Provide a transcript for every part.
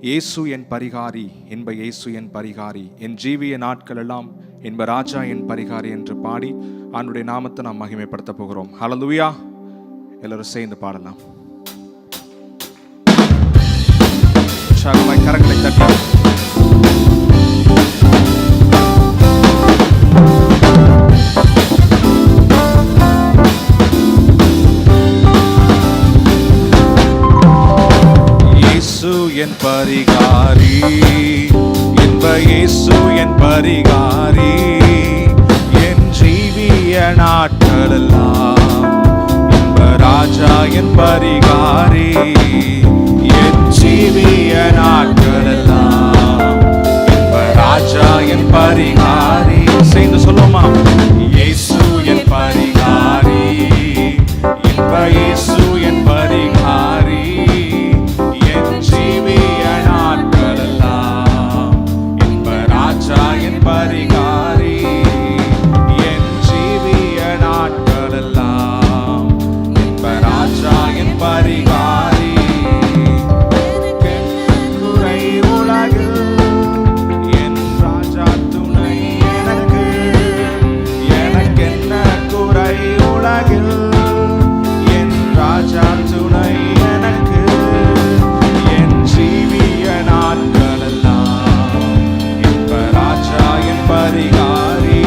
இயேசு என் பரிகாரி என்ப இயேசு என் பரிகாரி, என் ஜீவிய நாட்கள் எல்லாம் என்ப ராஜா என் பரிகாரி என்று பாடி அவனுடைய நாமத்தை நாம் மகிமைப்படுத்த போகிறோம். ஹல்லேலூயா. எல்லாரும் சேர்ந்து பாடலாம். கரங்களை தட்டி என் பரிகாரி என்ப இயேசு என் பரிகாரி, என் ஜீவிய நாட்களெல்லாம் என்ப ராஜா என் பரிகாரி, என் ஜீவிய நாட்களெல்லாம் என்ப ராஜா என் பரிகாரி. சேர்ந்து சொல்லுமா? இயேசு என் பரிகாரி என்ப இயேசு என் பரிகாரி, பரிகாரி, என் ஜீவிய நாட்களெல்லாம் என்ப ராஜா என் பரிகாரி. குறை உலகில் என் ராஜா துணை எனக்கு, எனக்கென்ன குறை உலகில் என் ராஜா துணை எனக்கு, என் ஜீவிய நாட்களெல்லாம் என்ப ராஜா என் பரிகாரி,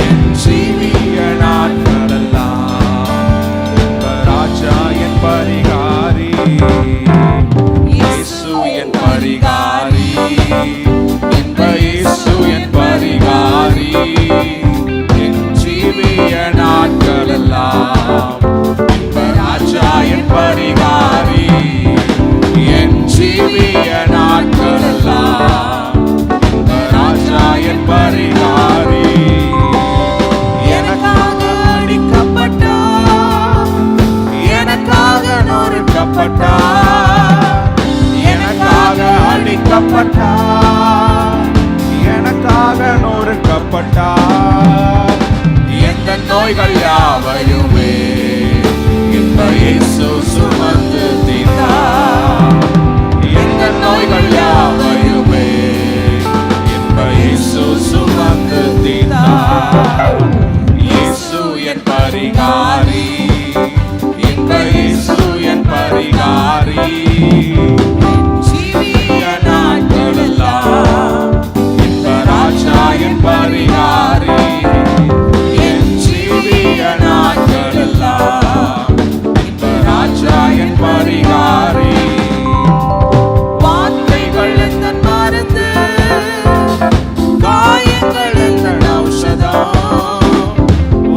என் ஜீவிய நாட்களெல்லாம் என்ப ராஜா என் பரிகாரி. இயேசு என் பரிகாரி என்ப இயேசு என் பரிகாரி, என் ஜீவிய நாட்களெல்லாம் என்ப ராஜா என் பரிகாரி, என் ஜீவிய நாட்களெல்லாம் என் பரிகாரி. எனக்காக அடிக்கப்பட்டார், எனக்காக நொறுக்கப்பட்டார், எனக்காக அடிக்கப்பட்டார், எனக்காக நொறுக்கப்பட்டார். எந்த நோய்கள் யாவையுமே என்ப இயேசு சுமந்து தீர்த்தார், எந்த நோய்கள் யாவையுமே இயேசு சுமந்து தீர்த்தார். இயேசு என் பரிகாரி என்ப இயேசு என் பரிகாரி, ஜீவிய நாட்களெல்லாம் என்ப ராஜா என் பரிகாரி, என் ஜீவிய நாட்களெல்லாம் என்ப ராஜா என் பரிகாரி. வார்த்தைகள் எந்த மருந்து, காயங்கள் எந்த ஔஷதம்,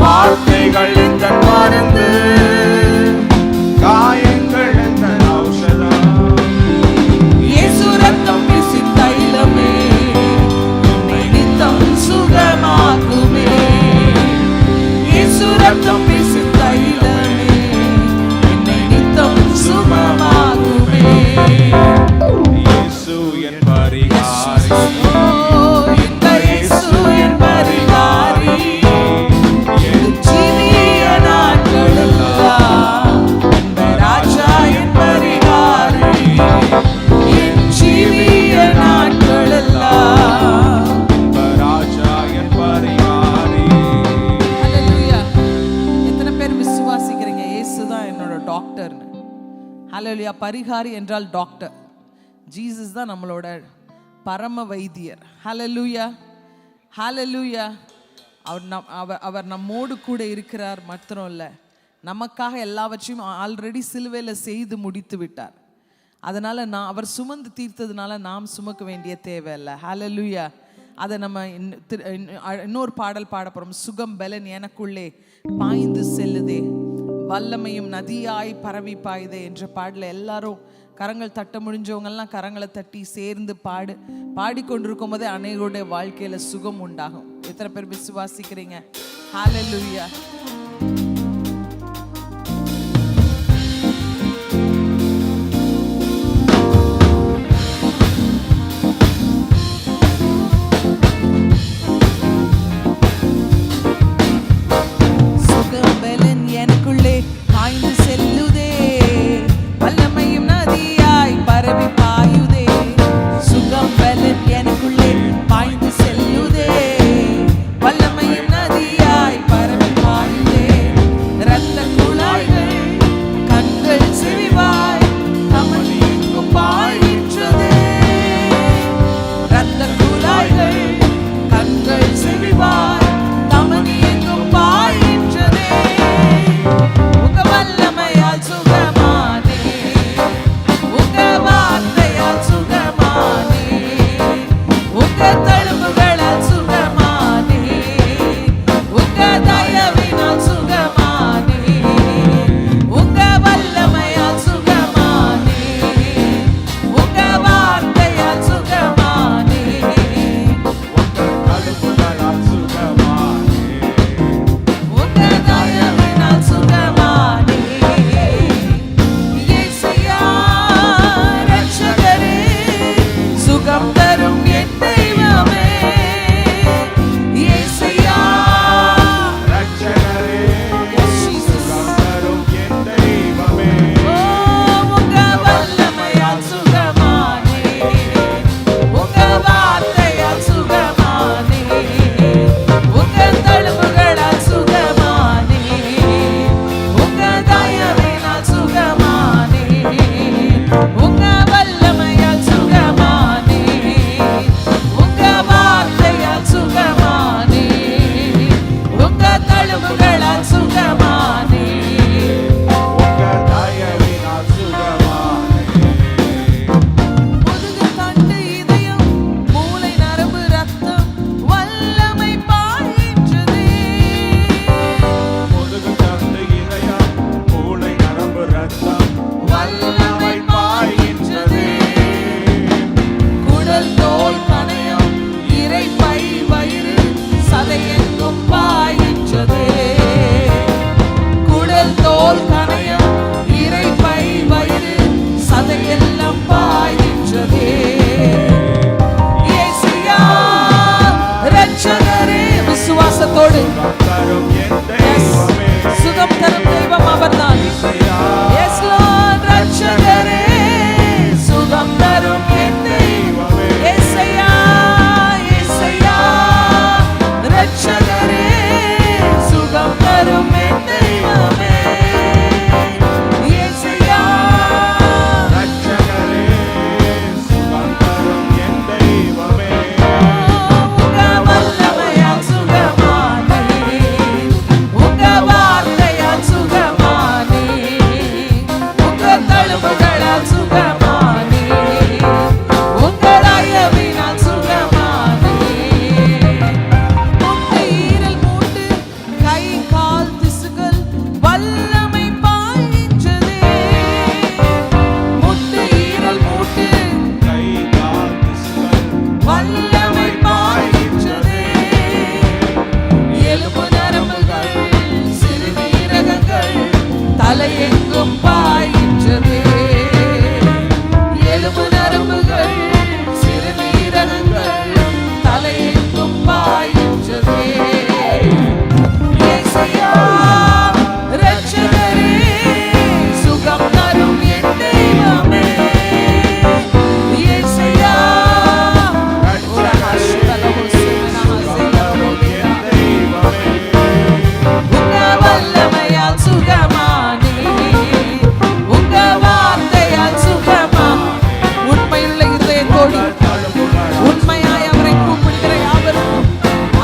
வார்த்தைகள் எந்த மருந்து, காயங்கள் எந்த ஔஷதம். இயேசு ரத்தம் வீசி தைலமே என்னை நித்தம் சுகமாக்குமே, இயேசு ரத்தம் வீசி தைலமே என்னை நித்தம் சுகமாக்குமே. இயேசு என் பரிகாரி, ஹல்லேலூயா. பரிகாரி என்றால் டாக்டர். ஜீசஸ் தான் நம்மளோட பரம வைத்தியர். ஹல்லேலூயா, ஹல்லேலூயா. அவர் நம்மோடு கூட இருக்கிறார். மாத்திரம் இல்லை, நமக்காக எல்லாவற்றையும் ஆல்ரெடி சிலுவையில் செய்து முடித்து விட்டார். அதனால் அவர் சுமந்து தீர்த்ததுனால நாம் சுமக்க வேண்டிய தேவை இல்லை. ஹல்லேலூயா. அதை நம்ம இன்னொரு பாடல் பாட போகிறோம். சுகம் பலன் எனக்குள்ளே பாய்ந்து செல்லுதே, வல்லமையும் நதியாய் பரவி பாயுதே என்ற பாடல எல்லாரும் கரங்கள் தட்ட முடிஞ்சவங்கெல்லாம் கரங்களை தட்டி சேர்ந்து பாடிக்கொண்டிருக்கும் போதே அநேகருடைய வாழ்க்கையில சுகம் உண்டாகும். எத்தனை பேர் விசுவாசிக்கிறீங்க? ஹல்லேலூயா. சுகம் பலன் எனக்குள்ளே பாய்ந்து செல்லுதே, வல்லமையும் நதியாய் பரவி பாயுதே, சுகம் தரும் என் தெய்வமே இயேசையா ரட்சகரே Yes, Jesus. சுகம் தரும் என் தெய்வமே ஓ, உங்க வல்லமையால் சுகமானே, உங்க வார்த்தையால் சுகமானே, உங்க தழும்புகளால் சுகமானே, உங்க தயவினால் சுகமானே, உங்க வல்லமையால் சுகமானே, உங்க வார்த்தையால் சுகமானே, உங்க தழும்புகளால் சுகமானே. உங்க தயவினால் சுகமானே முதுகு தண்டு இதயம் மூளை நரம்பு ரத்தம் வல்லமை பாய்கின்றதே முதுகு தண்டு இதயம் மூளை நரம்பு ரத்தம் வல்லமை பாய்கின்றதே குடல் தோல் கணையம் இரைப்பை வயிறு சதையெங்கும் பாய்கின்றதே குடல் தோல் கணையம் இரைப்பை வயிறு சதையெல்லாம் பாய்கின்றதே இயேசுயா ரட்சகரே விசுவாசத்தோடு சுகம் தரும் என் Yes. தெய்வமே சுகம் தரும் தெய்வம் அவர்தான் Yes, Lord, ரட்சகரே சுகம் தரும் என் தெய்வம் இயேசையா இயேசையா ரட்சகரே சுகம் தரும் என் தெய்வமே இயேசையா ரட்சகரே சுகம் தரும் என் தெய்வமே உங்க வல்லமையால் சுகமானே, உங்க வார்த்தையால் சுகமானே, உங்க தழும்புகளால் சுகமானே, உங்க தயவினால் சுகமானே. முட்டு ஈரல் மூட்டு கை கால் திசுகள் வல்லமை பாய்கின்றதே முட்டு ஈரல் மூட்டு கை கால் திசுகள் வல்லமை பாய்கின்றதே எலும்பு நரம்புகள் சிறுநீரகங்கள் தலையெங்கும் பாய்கின்றதே எலும்பு நரம்புகள் சிறுநீரகங்கள் தலையெங்கும் பாய்கின்றதே இயேசையா ரட்சகரே சுகம் தரும் என் தெய்வமே இயேசையா உங்க வல்லமையால் சுகமானே, உங்க வார்த்தையால் சுகமா. உண்மையுள்ள இருதயத்தோடு உண்மையாய் அவரை கூப்பிடுகிற யாவருக்கும்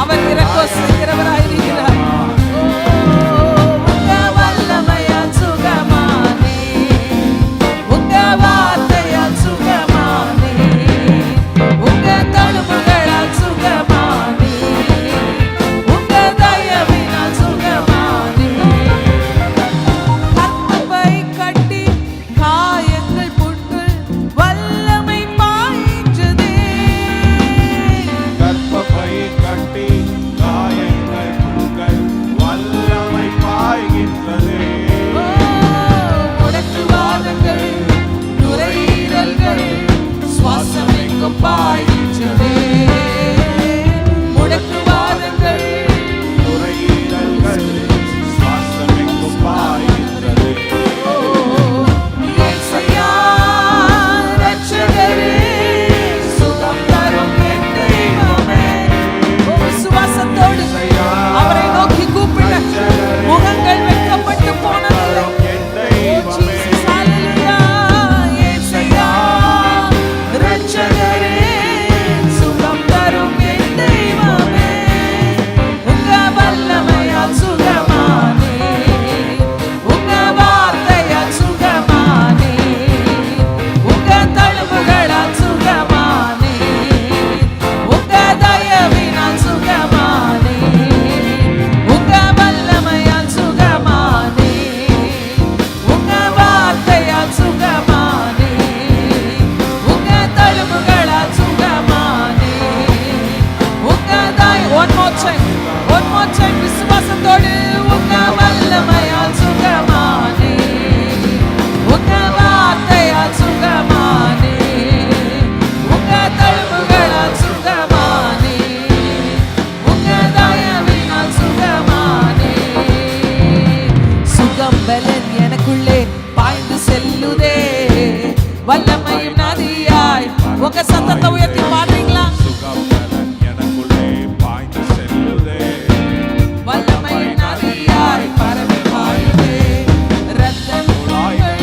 அவர் இரக்கம் செய்கிறவராயிருக்கிறார். உங்க வல்லமையால் சுகமானே, உங்க வார்த்தையால் சுகமானே, உங்க தழும்புகளால் சுகமானே, உங்க தயவினால் சுகமானே. கர்ப்பப்பை கட்டி காயங்கள் புண்கள் வல்லமை பாய்கின்றதே கர்ப்பப்பை கட்டி காயங்கள் புண்கள் வல்லமை பாய்கின்றதே ஓ, முடக்குவாதங்கள் நுரையீரல்கள் சுவாசம் எங்கும் பாய்கின்றதே முடக்குவாதங்கள் நுரையீரல்கள் சுவாசமெங்கும் பாய்கின்றதே ஓ, இயேசையா ரட்சகரே சுகம் தரும் என் தெய்வமே. ஓ, விசுவாசத்தோடு அவரை நோக்கி கூப்பிட முகங்கள் வெட்கப்பட்டு போனதில்லை. என் தெய்வமே Jesus, hallelujah. இயேசையா ரட்சகரே உங்க சத்தத்தை உயர்த்தி பாடுறீங்களா? சுகபலன் எனக்குள்ளே பாய்ந்து செல்லுதே, வல்லமை நதியாய் பரவி பாயுதே, இரத்த குழாய்கள்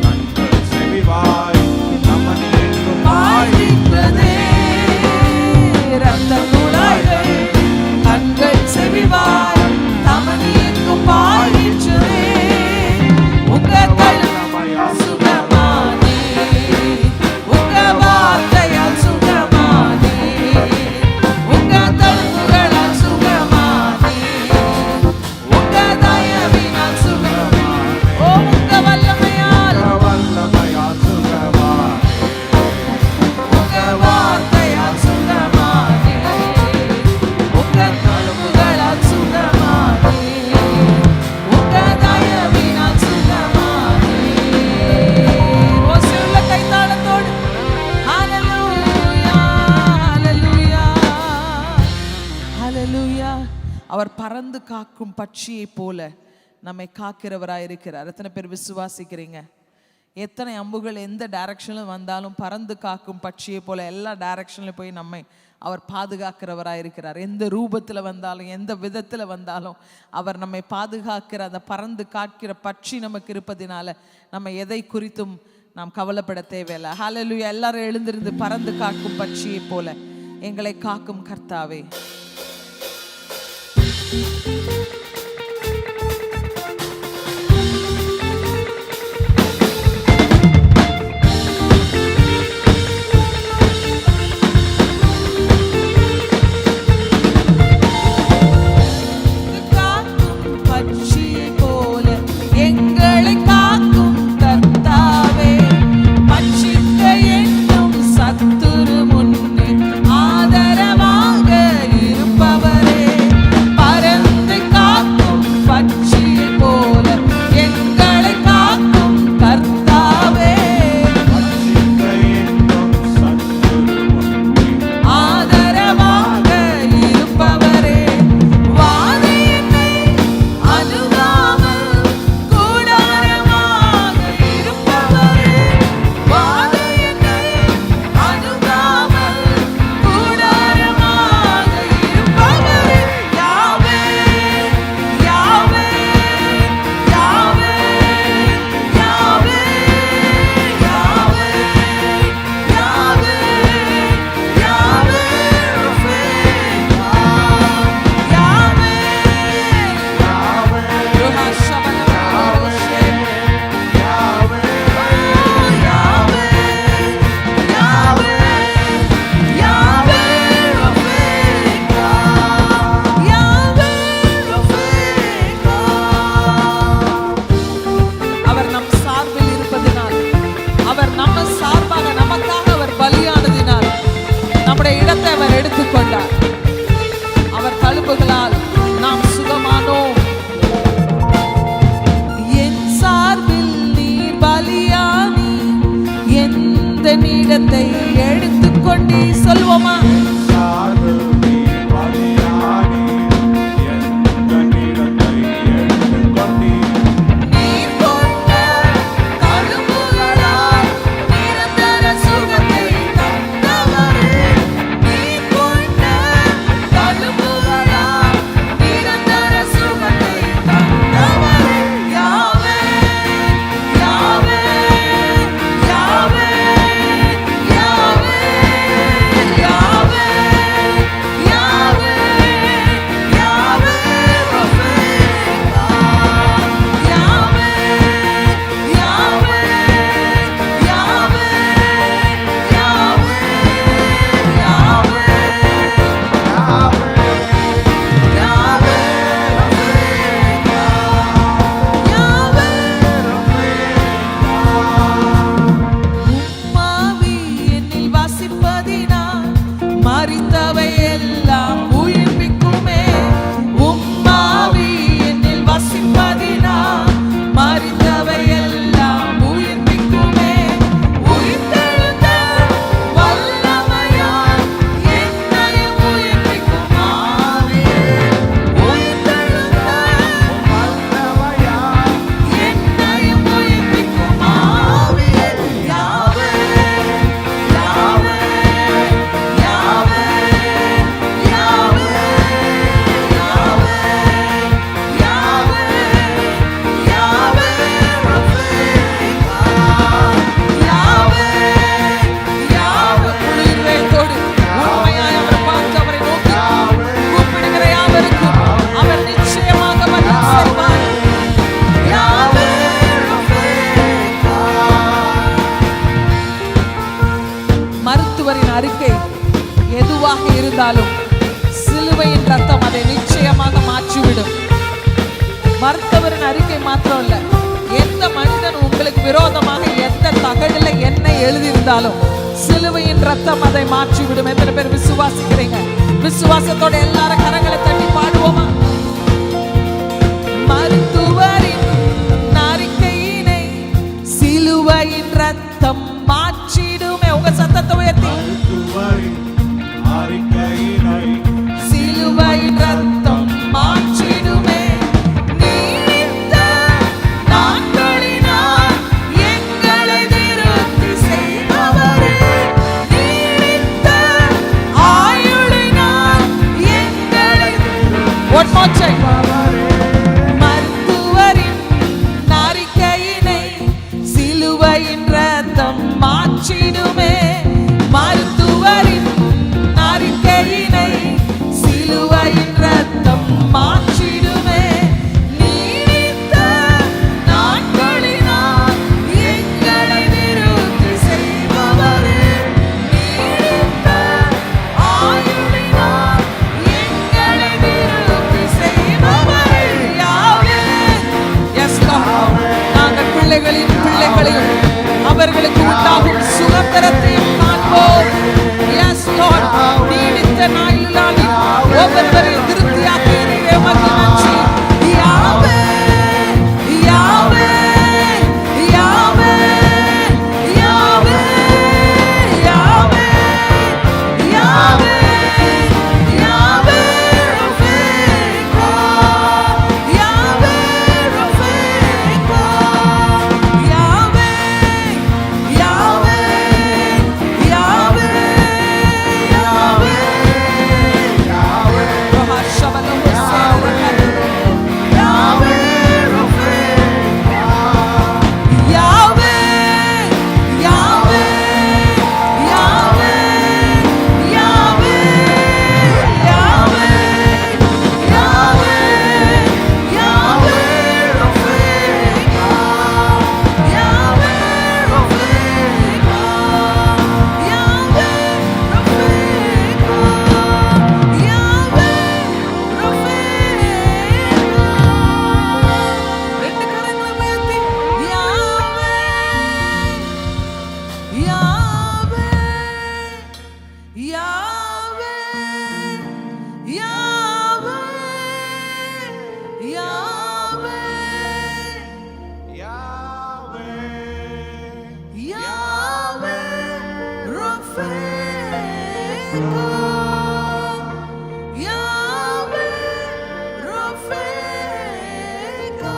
கண்கள் செவிவாய் நமனி என்றும் பாய்கின்றதே, இரத்த குழாய்கள் கண்கள் செவிவாய் தமனி எங்கும் பாய்கின்றதே. உங்க தழும்புகளால் சுகமானே, உங்க வார்த்தையால் சுகமானே, உங்க தழும்புகளால் சுகமானே, உங்க தயவினால் சுகமானே, ஓ உங்க வல்லமையால் சுகமானே, உங்க வார்த்தையால் சுகமானே, உங்க தழும்புகளால் சுகமானே, உங்க தயவினால் சுகமானே. ஓசையுள்ள கைத்தாளத்தோடு ஹalleluya ஹalleluya ஹalleluya. அவர் பறந்து காக்கும் பட்சியை போல நம்மை காக்கிறவராய் இருக்கிறார். எத்தனை பேர் விசுவாசிக்கிறீங்க? எத்தனை அம்புகள் எந்த டைரக்ஷனில் வந்தாலும் பறந்து காக்கும் பட்சியை போல எல்லா டைரக்ஷன்லையும் போய் நம்மை அவர் பாதுகாக்கிறவராக இருக்கிறார். எந்த ரூபத்தில் வந்தாலும் எந்த விதத்தில் வந்தாலும் அவர் நம்மை பாதுகாக்கிற அந்த பறந்து காக்கிற பட்சி நமக்கு இருப்பதினால நம்ம எதை குறித்தும் நாம் கவலைப்பட தேவையில்லை. ஹalleluya. எல்லாரும் எழுந்திருந்து பறந்து காக்கும் பட்சியை போல எங்களை காக்கும் கர்த்தாவே. காக்கும் பட்சியை போல எங்களை காக்கும் கர்த்தாவே, பட்சிக்க எண்ணும் சத்துரு முன்னே ஆதரவாக இருப்பவரே, பறந்து காக்கும் பட்சியை போல எங்களை காக்கும் கர்த்தாவே, ஆதரவாக இருப்பவரே, வாதை என்னை அணுகாமல் கூடாரமாக இருப்பவரே, வாதை என்னை அணுகாமல் கூடாரமாக இருப்பவரே, யாவே யாவே யாவே யாவே யாவே யாவே யாவே ரஃபீகா, யாவே ருஹா ஷபனா ரோஷே, யாவே யாவே யாவே யாவே ரஃபீகா, யாவே ரஃபீகா. அவர் நம் சார்பில் இருப்பதினால், அவர் நம்ம சார்பாக நமக்காக அவர் பலியானதினால் நம்முடைய இடத்தை அவர் எடுத்துக்கொண்டார். அவர் தழும்புகளால் நாம் சுகமானோம். என் சார்பில் நீர் பலியானி, எந்த இடத்தை எடுத்துக்கொண்டீ சொல்வோமா? நீர் கொண்ட தழும்புகளால் நிரந்தர சுகத்தை தந்தவரே, நீர் கொண்ட தழும்புகளால் நிரந்தர சுகத்தை தந்தவரே, யாவே யாவே யாவே யாவே யாவே மருத்துவரின் அறிக்கை எதுவாக இருந்தாலும் சிலுவையின் ரத்தம் அதை நிச்சயமாக மாற்றிவிடும். மருத்துவரின் அறிக்கை மாத்திரம் இல்ல, எந்த மனிதன் உங்களுக்கு விரோதமாக எந்த தகடில என்ன எழுதியிருந்தாலும் சிலுவையின் ரத்தம் அதை மாற்றிவிடும். எத்தனை பேர் விசுவாசிக்கிறீங்க? விசுவாசத்தோட எல்லாரும் கரங்களை தட்டி பாடுவோமா? மருத்துவரின் அறிக்கையினை சிலுவையின் ரத்தம் மாற்றிடுமே. உங்க சத்தத்தை உயர்த்தி, சிலுவையின் ரத்தம் மாற்றிடுமே. நீடித்த நாட்களினால் எங்களை நிறுத்தி செய்பவரே, நீடித்த ஆயுளினால் எங்களை one more time. மருத்துவரின் அறிக்கையினை சிலுவையின் ரத்தம் மாற்றிடுமே. மருத்துவரின் அறிக்கையினை சிலுவையின் ரத்தம் மாற்றிடுமே. நீடித்த நாட்களினால் எங்களை நிறுத்தி செய்பவரே, நீடித்த ஆயுளினால் எங்களை நிறுத்தி செய்பவரே. யாவே எஸ் லார்ட், நாங்கள் பிள்ளைகளின் பிள்ளைகளையும் அவர்களுக்கு உண்டாகும் சுதந்திரத்தையும் காண்போம். எஸ் லார்ட், நீடித்த நாளினால் ஒவ்வொருவரையும் திருப்தியாக்குகிறீரே, உமக்கு நன்றி. யாவே யாவே யாவே யாவே யாவே யாவே யாவே ரஃபீகா, யாவே ரஃபீகா, யாவே யாவே யாவே யாவே ரஹா ஷபலஹு சேரஹது, யாவே ரஃபீகா, யாவே யாவே யாவே யாவே யாவே யாவே யாவே ரஃபீகா, யாவே ரஃபீகா, யாவே ரஃபீகா, யாவே ரஃபீகா. ரெண்டு கரங்களை உயர்த்தி, யாவே யாவே யாவே யாவே யாவே யாவே ரஃபீகா, யாவே ரஃபீகா.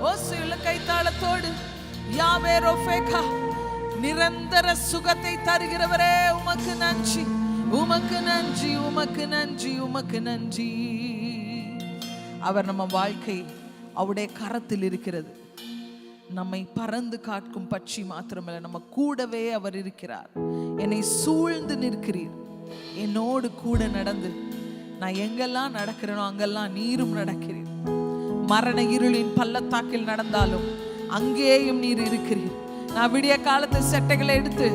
ஓசையுள்ள கைத்தாளத்தோடு யாவே ரஃபீகா, நிரந்தர சுகத்தை தருகிறவரே, உமக்கு நன்றி, உமக்கு நன்றி, உமக்கு நன்றி, உமக்கு நன்றி. அவர் நம்ம வாழ்க்கை அவருடைய கரத்தில் இருக்கிறது. நம்மை பறந்து காக்கும் பட்சி மாத்திரமல்ல, நம்ம கூடவே அவர் இருக்கிறார். என்னை சூழ்ந்து நிற்கிறீர், என்னோடு கூட நடந்து நான் எங்கெல்லாம் நடக்கிறேனோ அங்கெல்லாம் நீரும் நடக்கிறீர். மரண இருளின் பள்ளத்தாக்கில் நடந்தாலும் அங்கேயும் நீர் இருக்கிறீர். நான் விடிய காலத்து செட்டைகளை எடுத்து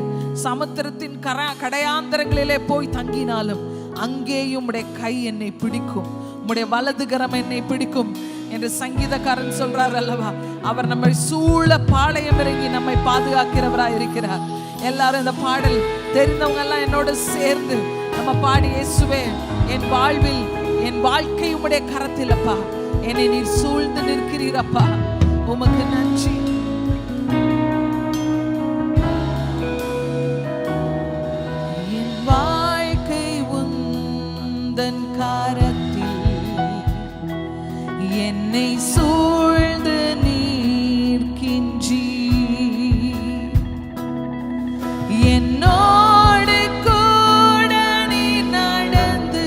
சமுத்திரத்தின் கடையாந்தரங்களிலே போய் தங்கினாலும் அங்கேயும் உடைய கை என்னை பிடிக்கும், உடைய வலது கரம் என்னை பிடிக்கும் என்று சங்கீதக்காரன் சொல்றார் அல்லவா. அவர் நம்மை சூழ பாளையம் இறங்கி நம்மை பாதுகாக்கிறவராய் இருக்கிறார். எல்லாரும் இந்த பாடல் தெரிந்தவங்க எல்லாம் என்னோடு சேர்ந்து நம்ம பாடி, இயேசுவே என் வாழ்வில் என் வாழ்க்கை உம்முடைய கரத்தில் அப்பா, என்னை நீர் சூழ்ந்து நிற்கிறீரப்பா, உமக்கு நன்றி. என் வாழ்க்கை உந்தன் கரத்தில், என்னை சூழ்ந்து நீர்க்கின்றீ, என்னோடு கூட நீ நடந்து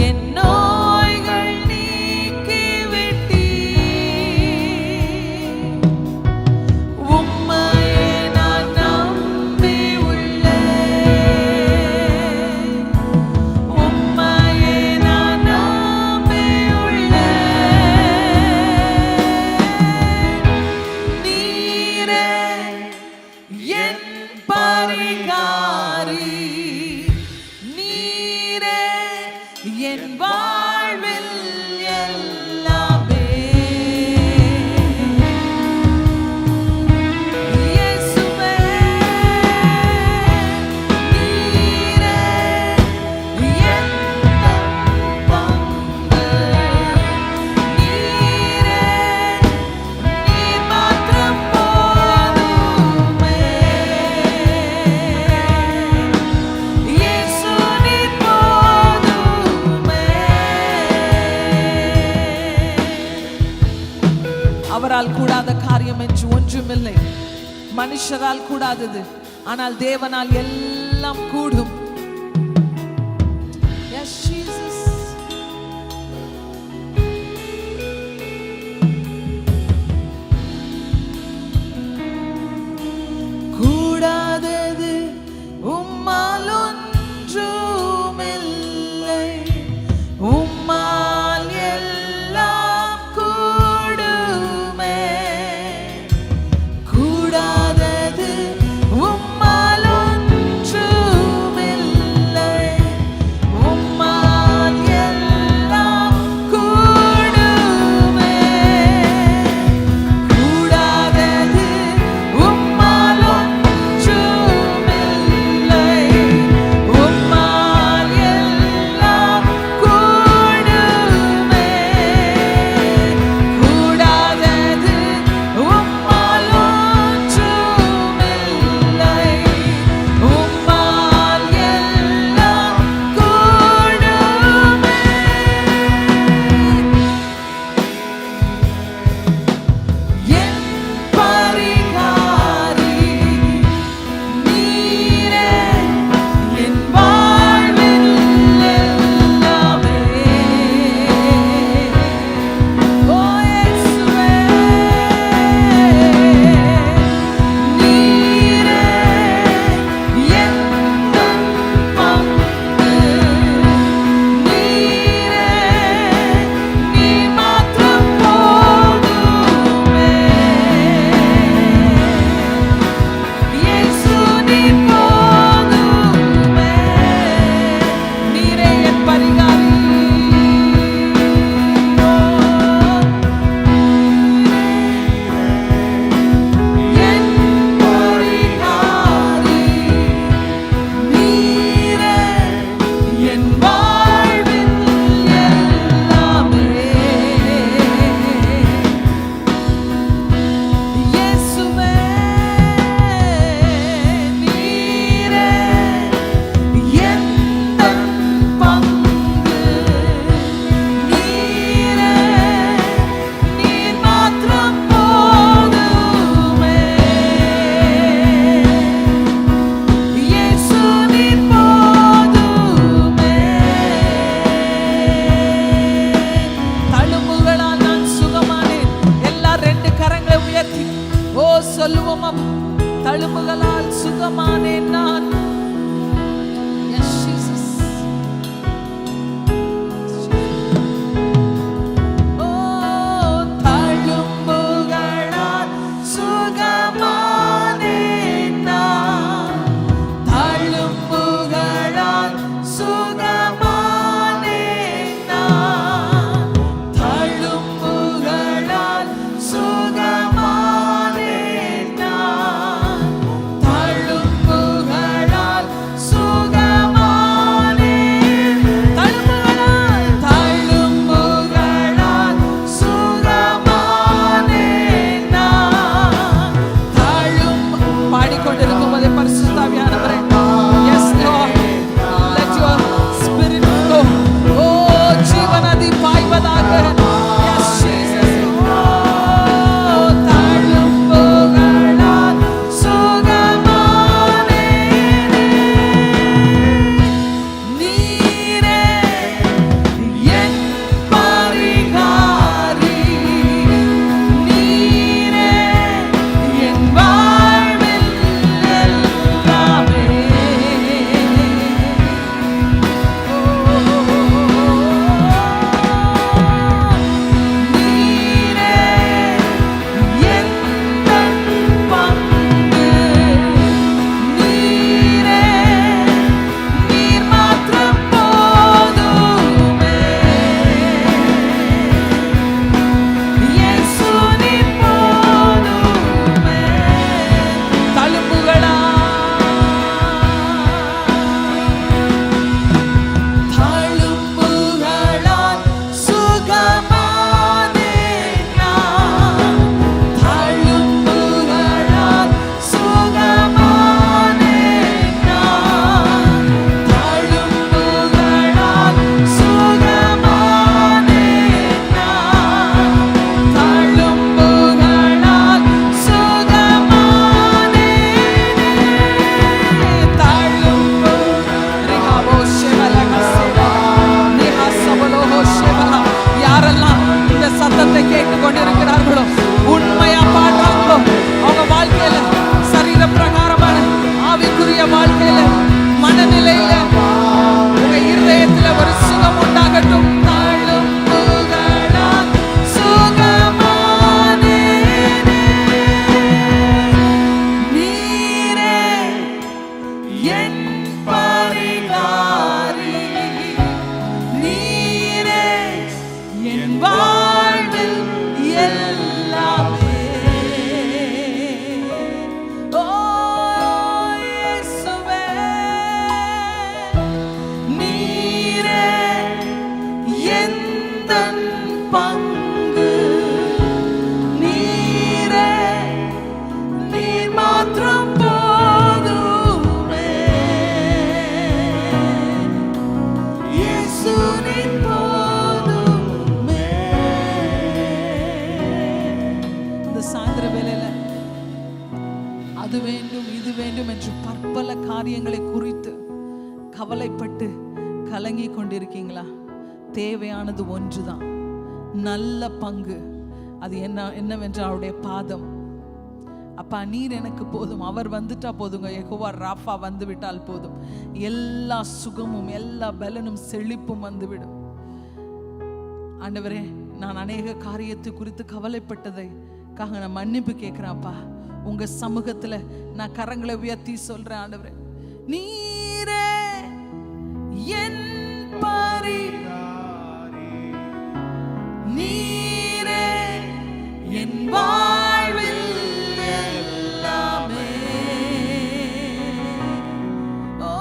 என் நோய்கள் நீக்கி விட்டீ. என் பரிகாரி, நீரே என் வாழ்வில் எல்லாமே. இயேசுவே, நீரே என் பங்கு. நீரே, நீர் மாத்திரம் போதுமே. இயேசு நீர் போதுமே. அவரால் கூடாத காரியம் என்று ஒன்றுமில்லை. மனுஷரால் கூடாதது, ஆனால் தேவனால் எல்லாம் கூடும். Yes, Jesus. கூடாதது உம்மால் ஒன்றுமில்லை. உம்மால் எல்லாம் கூடுமே. கூடாதது உம்மால் ஒன்றுமில்லை. உம்மால் எல்லாம் கூடுமே. கூடாதது உம்மால் ஒன்றுமில்லை. உம்மால் எல்லாம் கூடுமே. கூடாதது உம்மால் ஒன்றுமில்லை. உம்மால் எல்லாம் கூடுமே. என் பரிகாரி, நீரே என் வாழ்வில் எல்லாமே. ஓ இயேசுவே, நீரே என் பங்கு. நீரே, நீர் மாத்திரம் போதுமே. இயேசு நீர் போதுமே. நீரே என் பரிகாரி. என் பரிகாரி, நீரே என் வாழ்வில் எல்லாமே. இயேசுவே, நீரே என் பங்கு. நீரே, நீர் மாத்திரம் போதுமே. இயேசு நீர் போதுமே. தழும்புகளால் நான் சுகமானேன். எல்லா ரெண்டு கரங்களை உயர்த்தி ஓ சொல்லுவோமா, தழும்புகளால் சுகமானேன் நான். Yes, Jesus. ஓ தழும்புகளால் சுகமானேன் நான். தழும்புகளால் சுகமானேன் நான். தழும்புகளால் சுகமானேன் நான். தழும்புகளால் சுகமானேன். தழும்புகளால், தழும்புகளால் சுகமானேன் நான். பாடிக்கொண்டிருக்கும் போதே பரிசுத்த ஆவியானவரே, yes Lord, let your spirit flow. O Jeevanathi பாய்வதாக. Yes Jesus. ஓ தழும்புகளால் சுகமானேனே. நீரே என் பரிகாரி, நீரே என் வாழ்வில் மாத்திரம் போதுமே. இயேசு நீர் போதுமே. இந்த சாயந்திர வேளையில அது வேண்டும் இது வேண்டும் என்று பற்பல காரியங்களை குறித்து கவலைப்பட்டு கலங்கி கொண்டிருக்கீங்களா? தேவையானது ஒன்றுதான், நல்ல பங்கு. அது என்னவென்றால் அவருடைய பாதம். அப்பா நீர் எனக்கு போதும், அவர் வந்துட்டா போதுங்க. யெகோவா ராஃபா வந்து விட்டால் போதும், எல்லா சுகமும் எல்லா பலனும் செழிப்பும் வந்துவிடும். ஆண்டவரே, நான் அநேக காரியத்தை குறித்து கவலைப்பட்டதைக்காக நான் மன்னிப்பு கேட்கிறேன்ப்பா. உங்க சமூகத்துல நான் கரங்களை உயர்த்தி சொல்றேன், ஆண்டவரே நீரே என் பரிகாரி, நீரே என் வாழ்வில் எல்லாமே. ஓ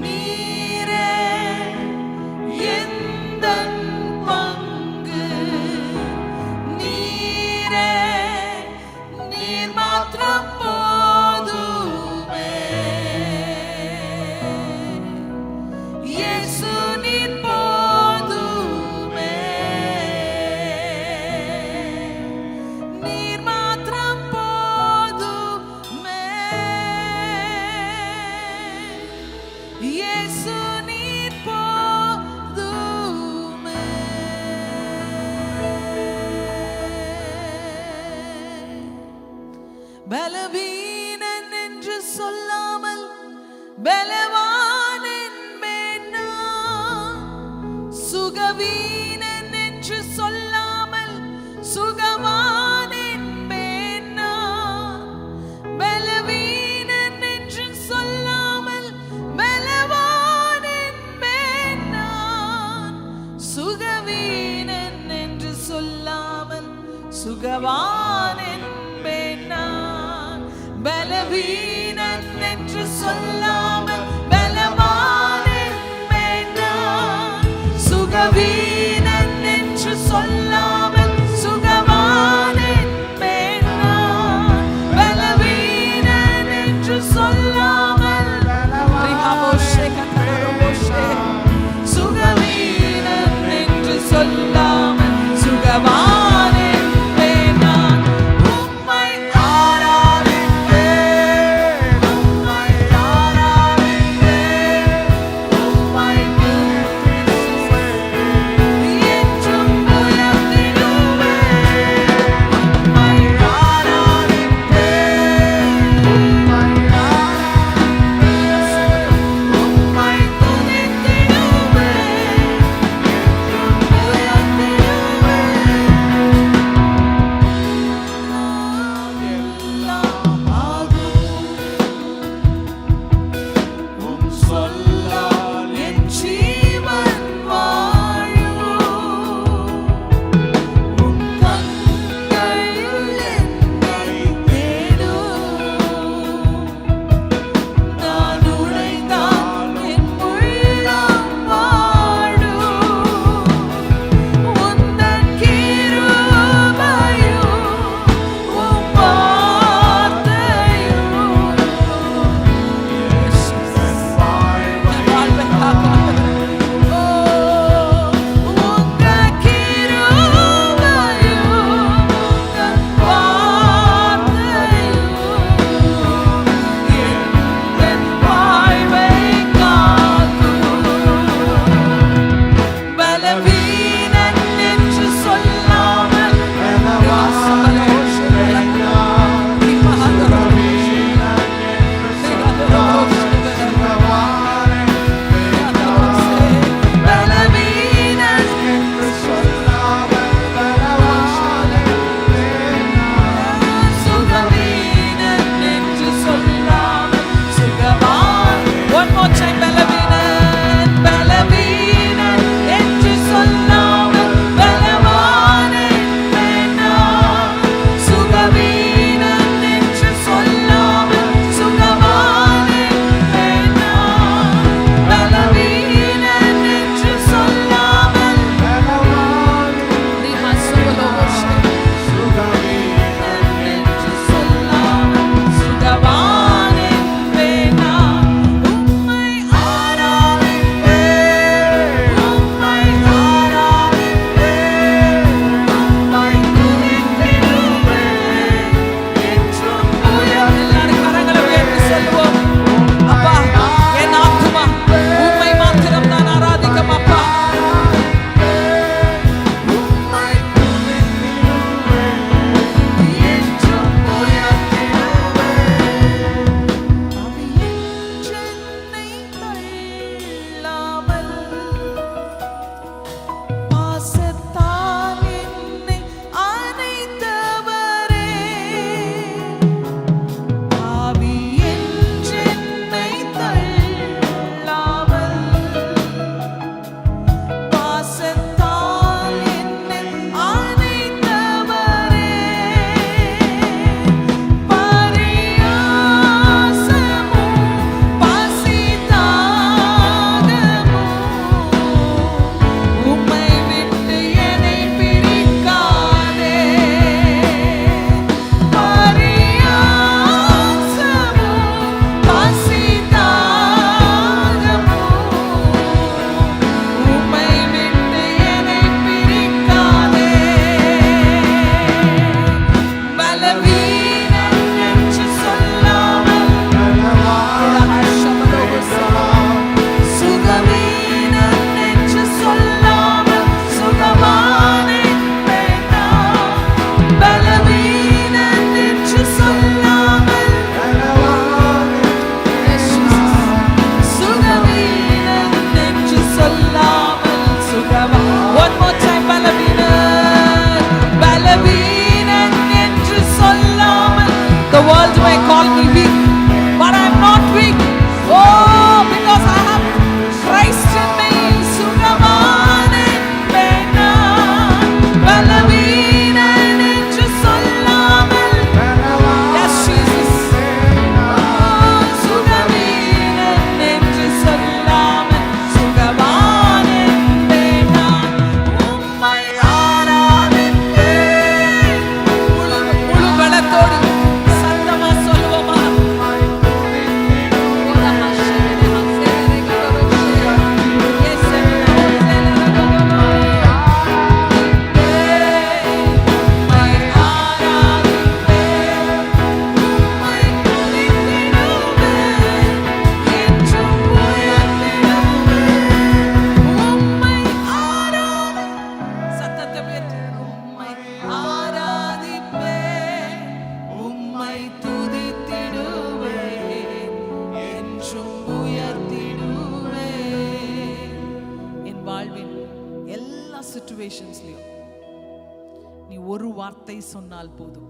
நீரே எந்தன் பங்கு, நீரே நீர் மாத்திரம் போதுமே. இயேசு நீர் போதுமே. நீர் மாத்திரம் போதுமே. இயேசு நீர் போதுமே. பலவீனன் என்று சொல்லாமல் பலவான் என்பேன் நான். சுகவீனன் என்று சொல்லாமல் சுகவான் என்பேன் நான். பலவீனன் என்று சொல்லாமல் பலவான் என்பேன் நான். சுகவீனன் என்று சொல்லாமல் சுகவான் என்பேன் நான். பலவீனன் என்று சொல்லாமல் பலவான் என்பேன் நான். சுகவீனன் என்று சொல்லாமல் சுகவான் என்பேன் நான். பலவீனன் என்று சொல்லாமல் சுகவீனன் என்று சொல்லாமல் சுகவான் என்பேன் நான். உம்மை ஆராதிப்பேன், உம்மை ஆராதிப்பேன், உம்மை துதிப்பேன். வார்த்தை சொன்னால் போதும்,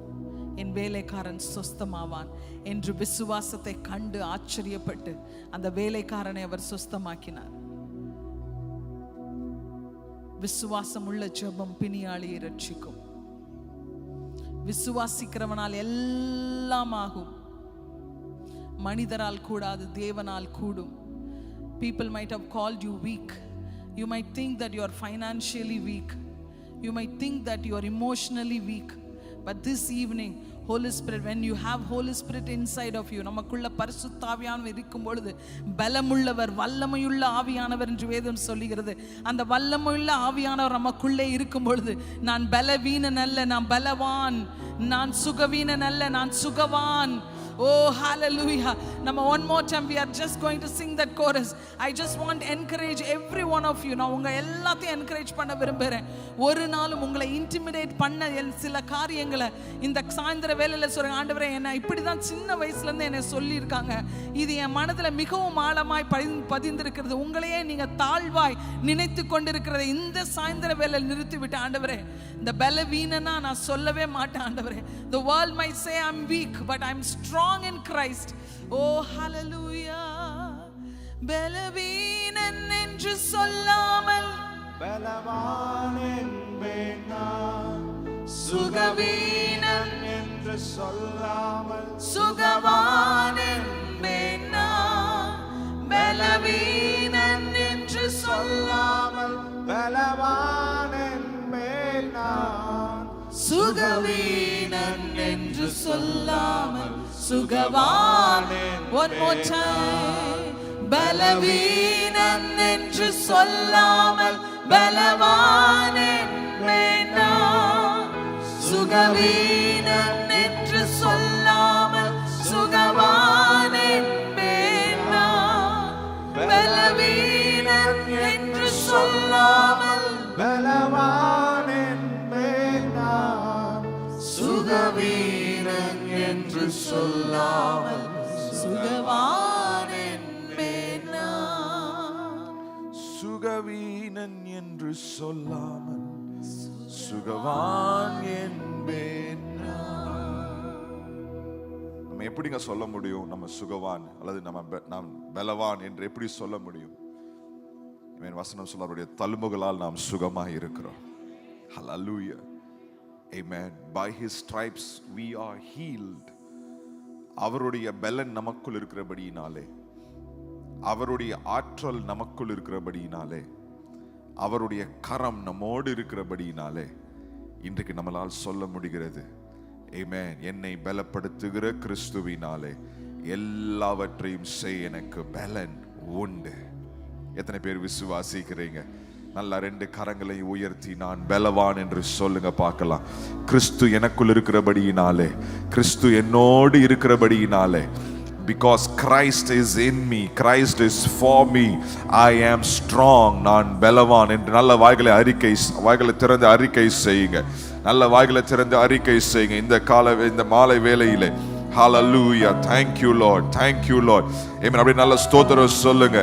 என் வேலைக்காரன் சொஸ்தமாவான் என்று விசுவாசத்தை கண்டு ஆச்சரியப்பட்டு அந்த வேலைக்காரனை அவர் சொஸ்தமாக்கினார். விசுவாசம் உள்ள ஜெபம் பிணியாளியை ரட்சிக்கும். விசுவாசிக்கிறவனால் எல்லாம் ஆகும். மனிதரால் கூடாது, தேவனால் கூடும். People might have called you weak. You might think that you are financially weak. You might think that you are emotionally weak. But this evening, Holy Spirit, when you have Holy Spirit inside of you, நமக்குள்ள பரிசுத்த ஆவியானவர் இருக்கும் பொழுது பலமுள்ளவர், வல்லமையுள்ள ஆவியானவர் என்று வேதம் சொல்லுகிறது. அந்த வல்லமையுள்ள ஆவியானவர் நமக்குள்ளே இருக்கும் பொழுது நான் பலவீனன் அல்ல, நான் பலவான், நான் சுகவீனன் அல்ல, நான் சுகவான். Oh, hallelujah. Nama, one more time we are just going to sing that chorus. I just want to encourage every one of you. நான் உங்க எல்லாத்தையும் என்கரேஜ் பண்ண விரும்புகிறேன். ஒரு நாளும் உங்களை இன்டிமிடேட் பண்ண சில காரியங்களை இந்த சாயந்தர வேளையில சொல்றேன். ஆண்டவரே, என்ன இப்படி தான் சின்ன வயசுல இருந்து என்ன சொல்லியிருக்காங்க, இது என் மனதில் மிகவும் ஆழமாய் பதிந்திருக்கிறது. உங்களையே நீங்க தாழ்வாய் நினைத்து கொண்டிருக்கிறதை இந்த சாயந்தர வேளையில் நிறுத்திவிட்டு, ஆண்டவரே இந்த பலவீனனா நான் சொல்லவே மாட்டேன். ஆண்டவரே, the world might say I'm weak, but I'm strong in Christ. Oh, hallelujah. பலவீனன் என்று சொல்லாமல் பலவான் என்பேன் நான், சுகவீனன் என்று சொல்லாமல் சுகவான் என்பேன் நான். பலவீனன் என்று சொல்லாமல் பலவான் என்பேன் நான், சுகவீனன் என்று சொல்லாமல் சுகவான். One more time. பலவீனன் என்று சொல்லாமல் பலவான் என்பேன் நான். சுகவீனன் என்று சொல்லாமல் சுகவான் என்பேன் நான். பலவீனன் என்று சொல்லாமல் பலவான் என்பேன் நான், சுகவீனன் என்று சொல்லாமல் சுகவான் என்பேன் நான். சுகவீனன் என்று சொல்லாமல் சுகவான் என்பேன் நான். நம்ம எப்படிங்க சொல்ல முடியும் நம்ம சுகவான் அல்லது நாம் பலவான் என்று எப்படி சொல்ல முடியும்? வசனம் சொல்ல, அவருடைய தழும்புகளால் நாம் சுகமாய் இருக்கிறோம். ஹல்லேலூயா. Amen. By his stripes we are healed. அவருடைய பலன் நமக்குள் இருக்கிறபடியினாலே, அவருடைய ஆற்றல் நமக்குள் இருக்கிறபடியினாலே, அவருடைய கரம் நம்மோடு இருக்கிறபடியினாலே இன்றைக்கு நம்மளால் சொல்ல முடிகிறது, Amen, என்னை பலப்படுத்துகிற கிறிஸ்துவினாலே எல்லாவற்றையும் செய்ய எனக்கு பலன் உண்டு. எத்தனை பேர் விசுவாசிக்கிறீங்க? நல்ல ரெண்டு கரங்களை உயர்த்தி நான் பலவான் என்று சொல்லுங்க பார்க்கலாம். கிறிஸ்து எனக்குள் இருக்கிறபடியினாலே, கிறிஸ்து என்னோடு இருக்கிறபடியினாலே, because Christ is in me, Christ is for me, I am strong, நான் பலவான் என்று நல்ல வாய்களை திறந்து அறிக்கை செய்யுங்க. நல்ல வாய்களை திறந்து அறிக்கை செய்யுங்க இந்த மாலை வேளையிலே. Hallelujah. Thank you Lord. Thank you Lord. Amen. அப்படி நல்ல ஸ்தோத்திரம் சொல்லுங்க.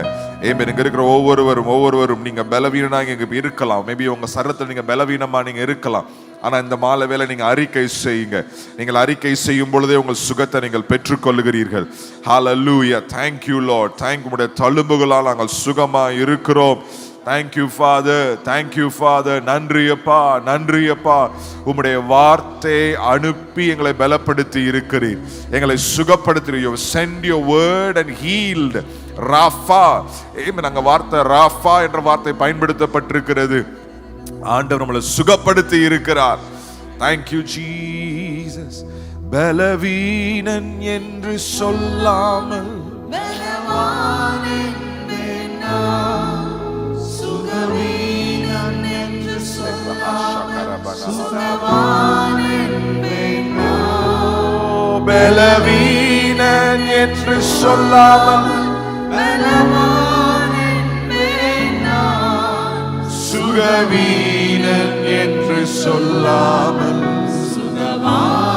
Amen. இங்க இருக்கிற ஒவ்வொருவரும் நீங்க பலவீனமா இங்க இருக்கலாம். மேபி உங்க சரீரத்துல நீங்க பலவீனமா நீங்க இருக்கலாம். ஆனா இந்த மாலை வேளை நீங்க அறிக்கை செய்யுங்க. நீங்கள் அறிக்கை செய்யும் பொழுதே உங்கள் சுகத்தை நீங்கள் பெற்றுக்கொள்ளுகிறீர்கள். Hallelujah. Thank you Lord. Thank you. உம்முடைய தழும்புகளால் நாங்கள் சுகமா இருக்கிறோம். Thank you Father. Thank you Father. நன்றி அப்பா, நன்றி அப்பா. உம்முடைய வார்த்தையை அனுப்பி எங்களை பலப்படுத்தி இருக்கிறீர், எங்களை சுகப்படுத்துகிறீர். You send your word and healed. Rafah. நாங்க வார்த்தை ராஃபா என்ற வார்த்தை பயன்படுத்தப்பட்டிருக்கிறது. ஆண்டவர் நம்மளை சுகப்படுத்தி இருக்கிறார். Thank you Jesus. பலவீனன் என்று சொல்லாமல் பலவான் என்பேன் நான். சுகவீனன் என்று சொல்லாமல் சுகவான் என்பேன் நான். பலவீனன் என்று சொல்லாமல் பலவான் என்பேன் நான். சுகவீனன் என்று சொல்லாமல் சுகவான்